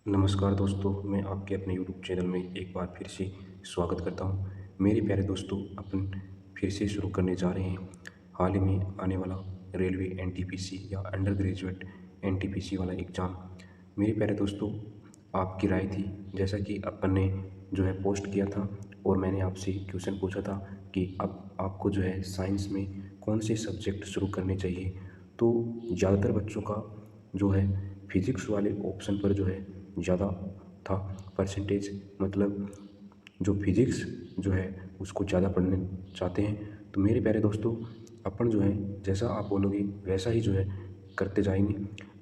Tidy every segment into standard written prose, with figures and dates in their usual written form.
नमस्कार दोस्तों, मैं आपके अपने यूट्यूब चैनल में एक बार फिर से स्वागत करता हूं। मेरे प्यारे दोस्तों, अपन फिर से शुरू करने जा रहे हैं हाल ही में आने वाला रेलवे एनटीपीसी या अंडर ग्रेजुएट एनटीपीसी वाला एग्ज़ाम। मेरे प्यारे दोस्तों, आपकी राय थी, जैसा कि अपन ने जो है पोस्ट किया था और मैंने आपसे क्वेश्चन पूछा था कि अब आपको जो है साइंस में कौन से सब्जेक्ट शुरू करने चाहिए। तो ज़्यादातर बच्चों का जो है फिजिक्स वाले ऑप्शन पर जो है ज़्यादा था परसेंटेज, मतलब जो फिजिक्स जो है उसको ज़्यादा पढ़ने चाहते हैं। तो मेरे प्यारे दोस्तों, अपन जो है जैसा आप बोलोगे वैसा ही जो है करते जाएंगे।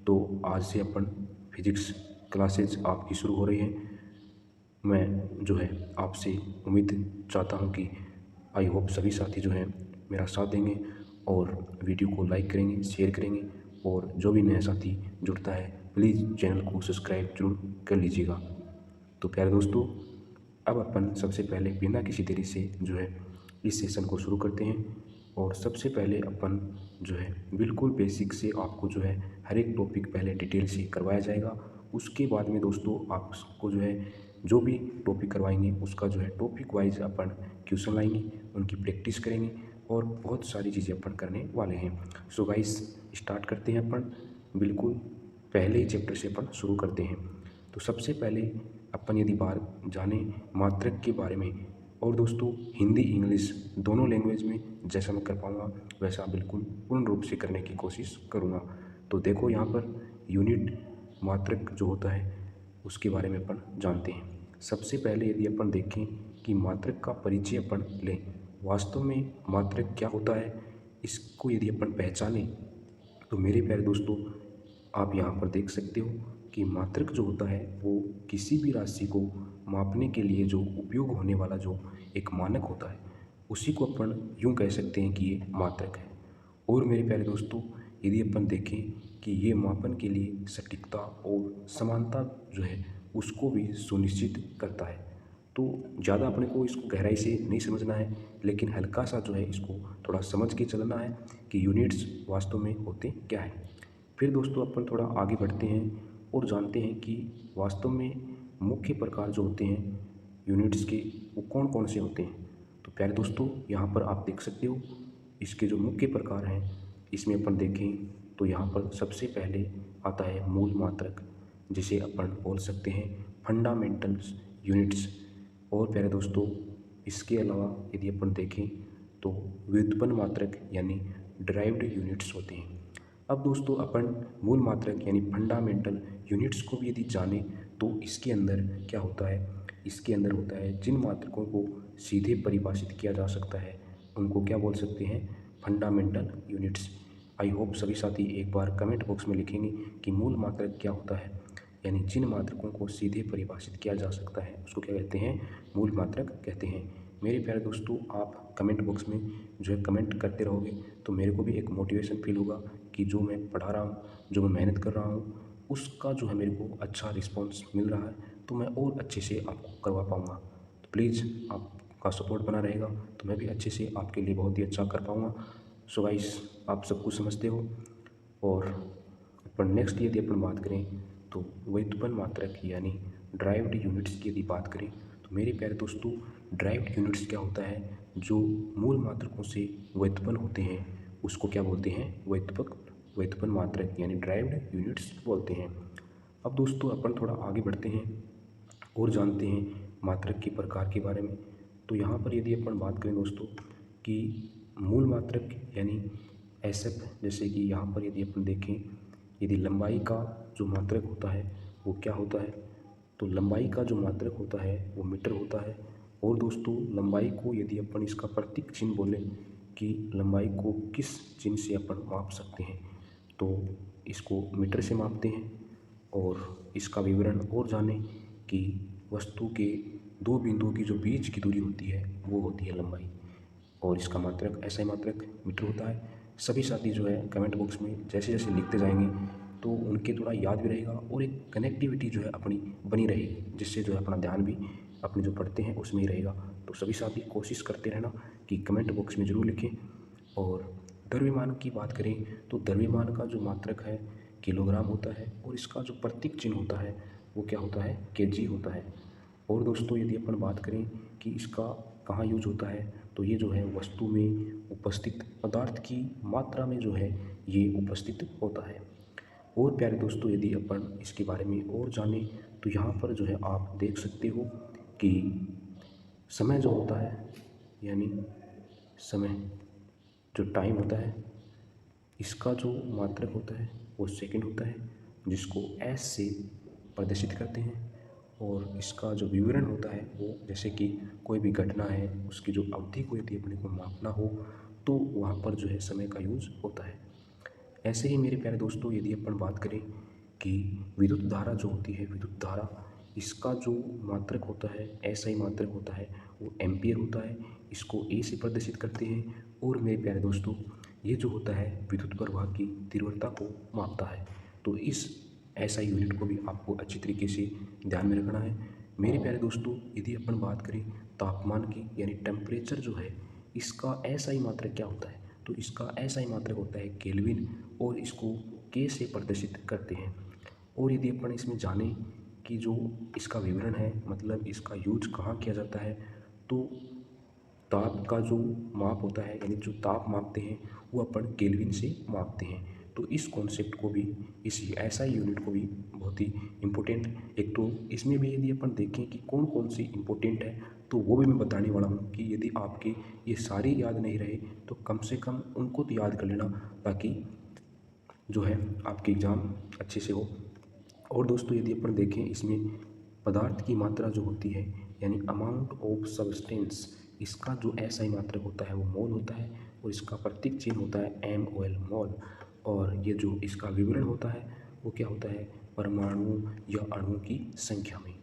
तो आज से अपन फिजिक्स क्लासेज आपकी शुरू हो रही है। मैं जो है आपसे उम्मीद चाहता हूँ कि आई होप सभी साथी जो हैं मेरा साथ देंगे और वीडियो को लाइक करेंगे, शेयर करेंगे, और जो भी नया साथी जुड़ता है प्लीज़ चैनल को सब्सक्राइब जरूर कर लीजिएगा। तो प्यारे दोस्तों, अब अपन सबसे पहले बिना किसी देरी से जो है इस सेशन को शुरू करते हैं। और सबसे पहले अपन जो है बिल्कुल बेसिक से आपको जो है हर एक टॉपिक पहले डिटेल से करवाया जाएगा। उसके बाद में दोस्तों आपको जो है जो भी टॉपिक करवाएंगे उसका जो है टॉपिक वाइज अपन क्वेश्चन लाएंगे, उनकी प्रैक्टिस करेंगे और बहुत सारी चीज़ें अपन करने वाले हैं। सो गाइस, स्टार्ट करते हैं अपन बिल्कुल पहले चैप्टर से अपन शुरू करते हैं। तो सबसे पहले अपन यदि बात जाने मात्रक के बारे में, और दोस्तों हिंदी इंग्लिश दोनों लैंग्वेज में जैसा मैं कर पाऊँगा वैसा बिल्कुल पूर्ण रूप से करने की कोशिश करूँगा। तो देखो यहाँ पर यूनिट मात्रक जो होता है उसके बारे में अपन जानते हैं। सबसे पहले यदि अपन देखें कि मात्रक का परिचय अपन लें, वास्तव में मात्रक क्या होता है इसको यदि अपन पहचानें तो मेरे प्यारे दोस्तों आप यहाँ पर देख सकते हो कि मात्रक जो होता है वो किसी भी राशि को मापने के लिए जो उपयोग होने वाला जो एक मानक होता है उसी को अपन यूँ कह सकते हैं कि ये मात्रक है। और मेरे प्यारे दोस्तों, यदि अपन देखें कि ये मापन के लिए सटीकता और समानता जो है उसको भी सुनिश्चित करता है। तो ज़्यादा अपने को इसको गहराई से नहीं समझना है, लेकिन हल्का सा जो है इसको थोड़ा समझ के चलना है कि यूनिट्स वास्तव में होते क्या है। फिर दोस्तों अपन थोड़ा आगे बढ़ते हैं और जानते हैं कि वास्तव में मुख्य प्रकार जो होते हैं यूनिट्स के वो कौन कौन से होते हैं। तो प्यारे दोस्तों, यहाँ पर आप देख सकते हो इसके जो मुख्य प्रकार हैं, इसमें अपन देखें तो यहाँ पर सबसे पहले आता है मूल मात्रक, जिसे अपन बोल सकते हैं फंडामेंटल्स यूनिट्स। और प्यारे दोस्तों, इसके अलावा यदि अपन देखें तो व्युत्पन्न मात्रक यानी ड्राइव्ड यूनिट्स होते हैं। अब दोस्तों अपन मूल मात्रक यानी फंडामेंटल यूनिट्स को भी यदि जाने तो इसके अंदर क्या होता है, इसके अंदर होता है जिन मात्रकों को सीधे परिभाषित किया जा सकता है उनको क्या बोल सकते हैं, फंडामेंटल यूनिट्स। आई होप सभी साथी एक बार कमेंट बॉक्स में लिखेंगे कि मूल मात्रक क्या होता है, यानी जिन मात्रकों को सीधे परिभाषित किया जा सकता है उसको क्या कहते हैं, मूल मात्रक कहते हैं। मेरे प्यारे दोस्तों, आप कमेंट बॉक्स में जो है कमेंट करते रहोगे तो मेरे को भी एक मोटिवेशन फील होगा कि जो मैं पढ़ा रहा हूँ, जो मैं मेहनत कर रहा हूँ उसका जो है मेरे को अच्छा रिस्पॉन्स मिल रहा है, तो मैं और अच्छे से आपको करवा पाऊँगा। तो प्लीज़ आपका सपोर्ट बना रहेगा तो मैं भी अच्छे से आपके लिए बहुत ही अच्छा कर पाऊँगा। सो गाइस, आप सब कुछ समझते हो। और अपन नेक्स्ट यदि अपन बात करें तो व्युत्पन्न मात्रक यानी ड्राइव्ड यूनिट्स की यदि बात करें तो मेरे प्यारे दोस्तों, ड्राइव्ड यूनिट्स क्या होता है, जो मूल मात्रकों से व्युत्पन्न होते हैं उसको क्या बोलते हैं, व्युत्पन्न मात्रक यानी ड्राइव्ड यूनिट्स बोलते हैं। अब दोस्तों अपन थोड़ा आगे बढ़ते हैं और जानते हैं मात्रक के प्रकार के बारे में। तो यहाँ पर यदि अपन बात करें दोस्तों कि मूल मात्रक यानी एसएफ, जैसे कि यहाँ पर यदि अपन देखें, यदि लंबाई का जो मात्रक होता है वो क्या होता है, तो लंबाई का जो मात्रक होता है वो मीटर होता है। और दोस्तों लंबाई को यदि अपन इसका प्रतीक चिन्ह बोलें कि लंबाई को किस चिन्ह से अपन माप सकते हैं, तो इसको मीटर से मापते हैं। और इसका विवरण और जानें कि वस्तु के दो बिंदुओं की जो बीच की दूरी होती है वो होती है लंबाई, और इसका मात्रक ऐसा ही मात्रक मीटर होता है। सभी साथी जो है कमेंट बॉक्स में जैसे जैसे लिखते जाएंगे तो उनके थोड़ा याद भी रहेगा और एक कनेक्टिविटी जो है अपनी बनी रहेगी, जिससे जो है अपना ध्यान भी अपने जो पढ़ते हैं उसमें ही रहेगा। तो सभी साथी कोशिश करते रहना कि कमेंट बॉक्स में ज़रूर लिखें। और द्रव्यमान की बात करें तो द्रव्यमान का जो मात्रक है किलोग्राम होता है, और इसका जो प्रतीक चिन्ह होता है वो क्या होता है, केजी होता है। और दोस्तों यदि अपन बात करें कि इसका कहाँ यूज होता है, तो ये जो है वस्तु में उपस्थित पदार्थ की मात्रा में जो है ये उपस्थित होता है। और प्यारे दोस्तों यदि अपन इसके बारे में और जानें तो यहाँ पर जो है आप देख सकते हो कि समय जो होता है, यानी समय जो टाइम होता है, इसका जो मात्रक होता है वो सेकंड होता है, जिसको एस से प्रदर्शित करते हैं। और इसका जो विवरण होता है वो जैसे कि कोई भी घटना है उसकी जो अवधि को यदि अपने को मापना हो तो वहाँ पर जो है समय का यूज़ होता है। ऐसे ही मेरे प्यारे दोस्तों यदि अपन बात करें कि विद्युत धारा जो होती है, विद्युत धारा, इसका जो मात्रक होता है, ऐसा ही मात्रक होता है, वो एम्पियर होता है। इसको ए से प्रदर्शित करते हैं। और मेरे प्यारे दोस्तों ये जो होता है विद्युत प्रवाह की तीव्रता को मापता है। तो इस ऐसा यूनिट को भी आपको अच्छी तरीके से ध्यान में रखना है। मेरे प्यारे दोस्तों यदि अपन बात करें तापमान की, यानी टेम्परेचर जो है, इसका ऐसा ही मात्रक क्या होता है, तो इसका ऐसा ही मात्रक होता है केल्विन, और इसको के से प्रदर्शित करते हैं। और यदि अपन इसमें जानें कि जो इसका विवरण है, मतलब इसका यूज कहाँ किया जाता है, तो ताप का जो माप होता है, यानी जो ताप मापते हैं वो अपन केल्विन से मापते हैं। तो इस कॉन्सेप्ट को भी, इस एसआई यूनिट को भी बहुत ही इम्पोर्टेंट, एक तो इसमें भी यदि अपन देखें कि कौन कौन सी इम्पोर्टेंट है तो वो भी मैं बताने वाला हूँ कि यदि आपके ये सारी याद नहीं रहे तो कम से कम उनको तो याद कर लेना, ताकि जो है आपकी एग्ज़ाम अच्छे से हो। और दोस्तों यदि अपन देखें इसमें पदार्थ की मात्रा जो होती है, यानी अमाउंट ऑफ सब्सटेंस, इसका जो एसआई मात्रक होता है वो मोल होता है। और इसका प्रतीक चिन्ह होता है MOL, मोल। और ये जो इसका विवरण होता है वो क्या होता है, परमाणु या अणुओं की संख्या में।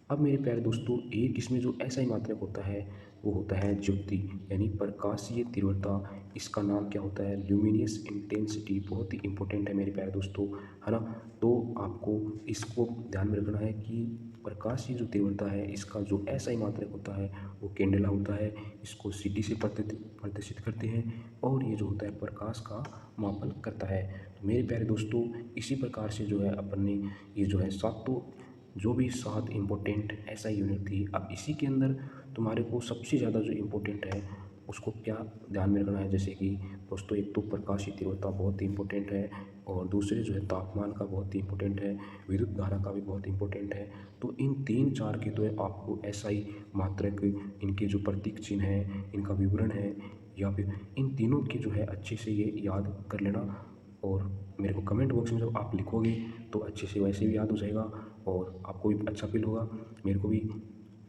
अब मेरे प्यारे दोस्तों एक इसमें जो एसआई मात्रक होता है वो होता है ज्योति, यानी प्रकाशीय तीव्रता। इसका नाम क्या होता है, ल्यूमिनियस इंटेंसिटी। बहुत ही इंपॉर्टेंट है मेरे प्यारे दोस्तों, है ना। तो आपको इसको ध्यान में रखना है कि प्रकाश की जो तीव्रता है इसका जो एसआई मात्रक होता है वो कैंडेला होता है। इसको सीटी से प्रदर्शित करते हैं। और ये जो होता है प्रकाश का मापन करता है। तो मेरे प्यारे दोस्तों इसी प्रकार से जो है अपन ने ये जो है सातों, जो भी 7 इम्पोर्टेंट एसआई यूनिट थी, अब इसी के अंदर तुम्हारे को सबसे ज़्यादा जो इम्पोर्टेंट है उसको क्या ध्यान में रखना है। जैसे कि दोस्तों एक तो प्रकाशीय तीव्रता बहुत ही इंपॉर्टेंट है, और दूसरे जो है तापमान का बहुत ही इंपॉर्टेंट है, विद्युत धारा का भी बहुत इंपॉर्टेंट है। तो इन 3-4 के तो आपको एसआई मात्रक, इनके जो प्रतीक चिन्ह है, इनका विवरण है, या फिर इन तीनों की जो है अच्छे से ये याद कर लेना। और मेरे को कमेंट बॉक्स में जब आप लिखोगे तो अच्छे से वैसे भी याद हो जाएगा, और आपको भी अच्छा फील होगा, मेरे को भी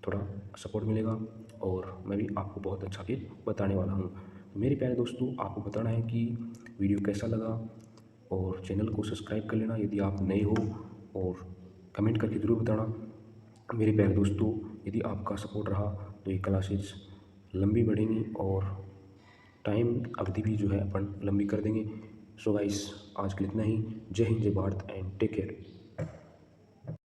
थोड़ा सपोर्ट मिलेगा, और मैं भी आपको बहुत अच्छा फिर बताने वाला हूँ। तो मेरे प्यारे दोस्तों आपको बताना है कि वीडियो कैसा लगा, और चैनल को सब्सक्राइब कर लेना यदि आप नए हो, और कमेंट करके ज़रूर बताना। मेरे प्यारे दोस्तों यदि आपका सपोर्ट रहा तो ये क्लासेस लंबी बढ़ेंगी, और टाइम अवधि भी जो है अपन लंबी कर देंगे। सो गाइस आज के लिए इतना ही। जय हिंद, जय भारत, एंड टेक केयर।